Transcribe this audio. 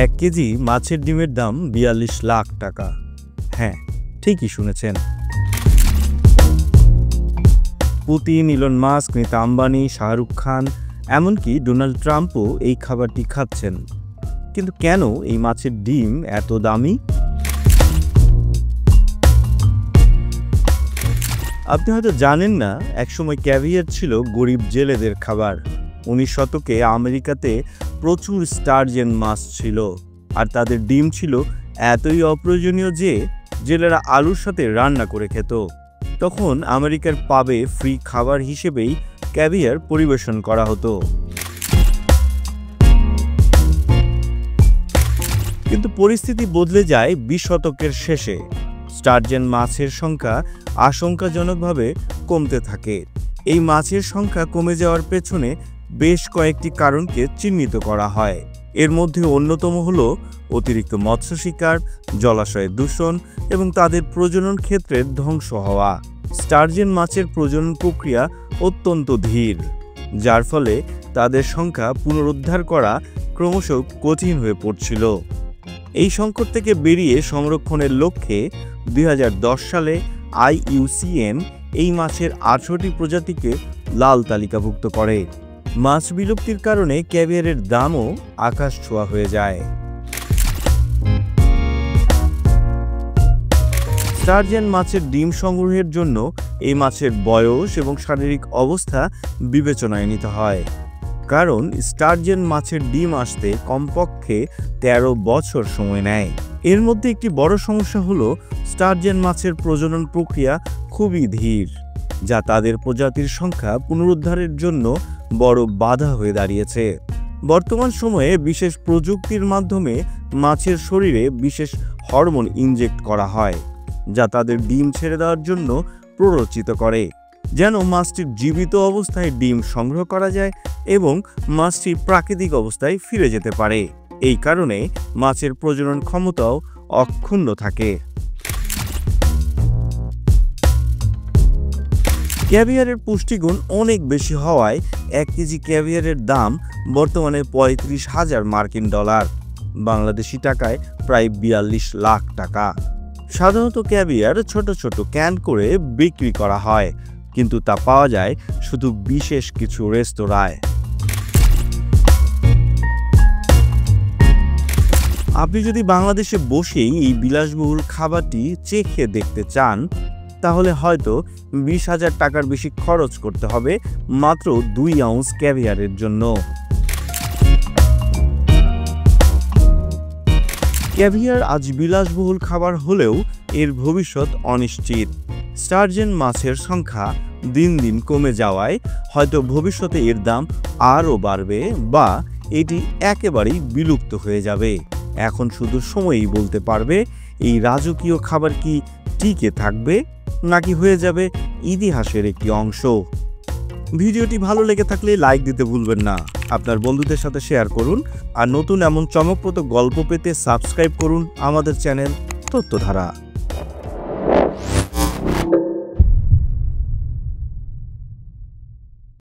1 KG মাছের ডিমের দাম ৪২ লাখ টাকা। হ্যাঁ, ঠিকই শুনেছেন। Putin, Elon Musk, Nita Ambani, Shahrukh Khan, এমনকি ডোনাল্ড ট্রাম্পও এই খাবারটি খাচ্ছেন। কিন্তু কেন এই মাছের ডিম এত দামি? আপনি হয়তো জানেন না, একসময় ক্যাভিয়ার ছিল গরিব জেলেদের খাবার। 19 শতকে আমেরিকাতে প্রচুর স্টারজেন মাছ ছিল, আর তাদের ডিম ছিল এতই অপ্রয়োজনীয় যে জেলেরা আলুর সাথে রান্না করে খেত। তখন আমেরিকার পাবে ফ্রি খাবার হিসেবেই ক্যাভিয়ার পরিবেশন করা হতো। কিন্তু পরিস্থিতি বদলে যায় 20 শতকের শেষে। স্টারজেন মাছের সংখ্যা আশঙ্কাজনকভাবে কমতে থাকে। এই মাছের সংখ্যা কমে যাওয়ার পেছনে বেশ কয়েকটি কারণকে চিহ্নিত করা হয়। এর মধ্যে অন্যতম হল অতিরিক্ত মৎস্য শিকার, জলাশয়ের দূষণ এবং তাদের প্রজনন ক্ষেত্রের ধ্বংস হওয়া। স্টারজেন মাছের প্রজনন প্রক্রিয়া অত্যন্ত ধীর, যার ফলে তাদের সংখ্যা পুনরুদ্ধার করা ক্রমশ কঠিন হয়ে পড়ছিল। এই সংকট থেকে বেরিয়ে সংরক্ষণের লক্ষ্যে 2010 সালে IUCN এই মাছের 18টি প্রজাতিকে লাল তালিকাভুক্ত করে। মাছ বিলুপ্তির কারণে ক্যাভিয়ারের দামও আকাশ ছোঁয়া হয়ে যায়। স্টারজেন মাছের ডিম সংগ্রহের জন্য এই মাছের বয়স এবং শারীরিক অবস্থা বিবেচনায় নিতে হয়, কারণ স্টারজেন মাছের ডিম আসতে কমপক্ষে 13 বছর সময় নেয়। এর মধ্যে একটি বড় সমস্যা হলো স্টারজেন মাছের প্রজনন প্রক্রিয়া খুবই ধীর, যা তাদের প্রজাতির সংখ্যা পুনরুদ্ধারের জন্য বড় বাধা হয়ে দাঁড়িয়েছে। বর্তমান সময়ে বিশেষ প্রযুক্তির মাধ্যমে মাছের শরীরে বিশেষ হরমোন ইনজেক্ট করা হয়, যা তাদের ডিম ছেড়ে দেওয়ার জন্য প্ররোচিত করে, যেন মাছটির জীবিত অবস্থায় ডিম সংগ্রহ করা যায় এবং মাছটি প্রাকৃতিক অবস্থায় ফিরে যেতে পারে। এই কারণে মাছের প্রজনন ক্ষমতাও অক্ষুণ্ণ থাকে। ক্যাভিয়ারের পুষ্টিগুণ অনেক বেশি হওয়ায় 1 কেজি ক্যাভিয়ারের দাম বর্তমানে 35,000 মার্কিন ডলার, বাংলাদেশি টাকায় প্রায় 42 লাখ টাকা। সাধারণত ক্যাভিয়ার ছোট ছোট ক্যান করে বিক্রি করা হয়, কিন্তু তা পাওয়া যায় শুধু বিশেষ কিছু রেস্তোরাঁয়। আপনি যদি বাংলাদেশে বসেই এই বিলাসবহুল খাবারটি চেখে দেখতে চান, তাহলে হয়তো 20,000 টাকার বেশি খরচ করতে হবে মাত্র 2 আউন্স ক্যাভিয়ারের জন্য। ক্যাভিয়ার আজ বিলাসবহুল খাবার হলেও এর ভবিষ্যৎ অনিশ্চিত। স্টারজেন মাছের সংখ্যা দিন দিন কমে যাওয়ায় হয়তো ভবিষ্যতে এর দাম আরও বাড়বে বা এটি একেবারেই বিলুপ্ত হয়ে যাবে। এখন শুধু সময়ই বলতে পারবে এই রাজকীয় খাবার কি টিকে থাকবে নাকি হয়ে যাবে ইতিহাসের একটি অংশ। ভিডিওটি ভালো লেগে থাকলে লাইক দিতে ভুলবেন না, আপনার বন্ধুদের সাথে শেয়ার করুন, আর নতুন এমন চমকপ্রদ গল্প পেতে সাবস্ক্রাইব করুন আমাদের চ্যানেল তথ্যধারা।